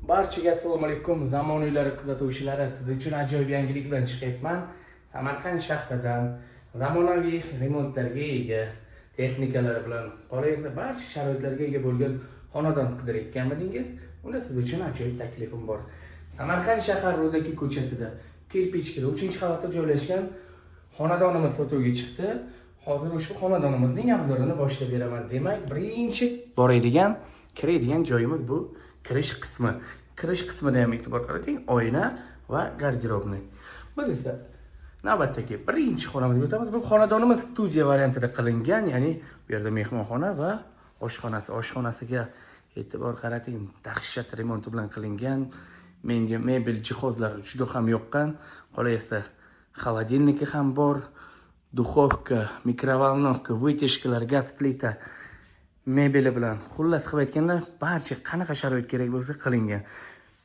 Barchaga assalomu alaykum. Zamoniylar kuzatuvchilari, siz uchun ajoyib yangilik bilan chiqyapman. Samarqand shahridan zamonaviy remontlarga ega, texnikalar bilan qolaversa barcha sharoitlarga ega bo'lgan xonadon qidirayotganmidingiz? Unda siz uchun ajoyib taklifim bor. Samarqand shahar Ro'daki ko'chasida, Kirpichkada 3-qavatda joylashgan xonadonimiz sotuvga chiqdi. Hozir ushbu xonadonimizning obzorini boshlab beraman. Demak, birinchi boradigan, kiradigan joyimiz bu kirish qismi. Kirish qismida ham e'tibor qarating, oyna va garderobni. Biz esa navbatdagi birinchi xonamizga o'tamiz. Bu xonadonimiz studiya variantida qilingan, ya'ni bu yerda mehmonxona va oshxonasi. Oshxonasiga e'tibor qarating, dahshat remonti bilan qilingan. Menga mebel jihozlar juda ham yoqqan. Qolaversa, холодильники ham bor, duxovka, mikrovolnovka, вытяжкалар, gaz plita mebeli bilan, xullas qilib aytganda, barcha qanaqa sharoit kerak bo'lsa qilingan.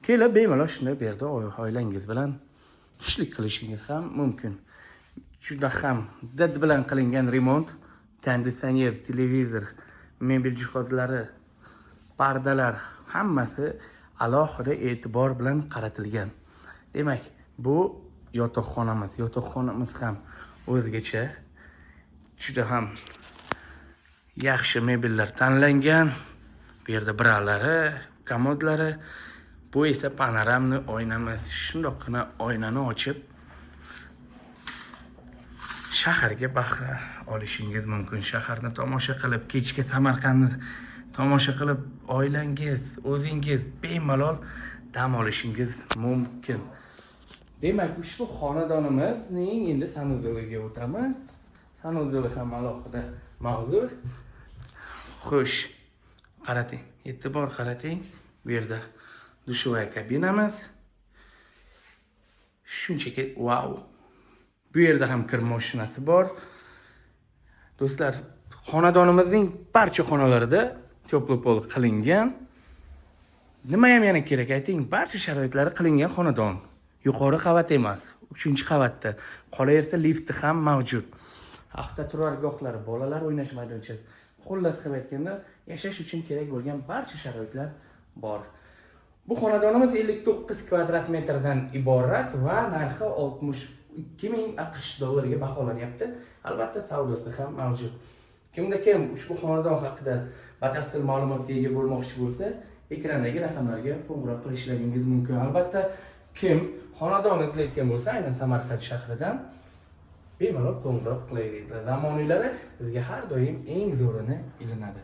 Kelib bemalol shunday bu yerda oilangiz bilan tushlik qilishingiz ham mumkin. Juda ham did bilan qilingan remont, konditsioner, televizor, mebel jihozlari, pardalar hammasi alohida e'tibor bilan qaratilgan. Demak, bu yotoqxonamiz. Yotoqxonamiz ham o'zgacha juda ham yaxshi mebellar tanlangan. Bu yerda biralari, komodlari, bu esa panoramli oynamiz. Shundoqqina oynani ochib shaharga bahra olishingiz mumkin. Shaharni tomosha qilib, kechki Samarqandni tomosha qilib, oilangiz, o'zingiz bemalol dam olishingiz mumkin. Demak, ushbu xonadonimizning endi sanuzuliga o'tamiz. Sanuzuli ham alohida mavzu. Xo'sh, qarating, e'tibor qarating. Bu yerda dushovoy kabinamiz. Shunchaki wow. Bu yerda ham kir mashinasi bor. Do'stlar, xonadonimizning barcha xonalarida teplopol qilingan. Nima ham yana kerak ayting, barcha sharoitlari qilingan xonadon. Yuqori qavat emas, 3-qavatda. Qolaversa lifti ham mavjud. Avtoturargohlari, bolalar o'ynash maydonchasi. Xullas qilib aytganda, yashash uchun kerak bo'lgan barcha sharoitlar bor. Bu xonadonimiz 59 kvadrat metrdan iborat va narxi 62,000 AQSh dollariga baholanyapti. Albatta, savdosi ham mavjud. Kimda kim ushbu xonadon haqida batafsil ma'lumotga ega bo'lmoqchi bo'lsa, ekrandagi raqamlarga qo'ng'iroq qilishlaringiz mumkin. Albatta, kim xonadon izlayotgan bo'lsa, aynan Samarqand shahridan bemalol qo'ng'iroq qilaverasizlar. Zamonaviylari sizga har doim eng zo'rini ilinadi.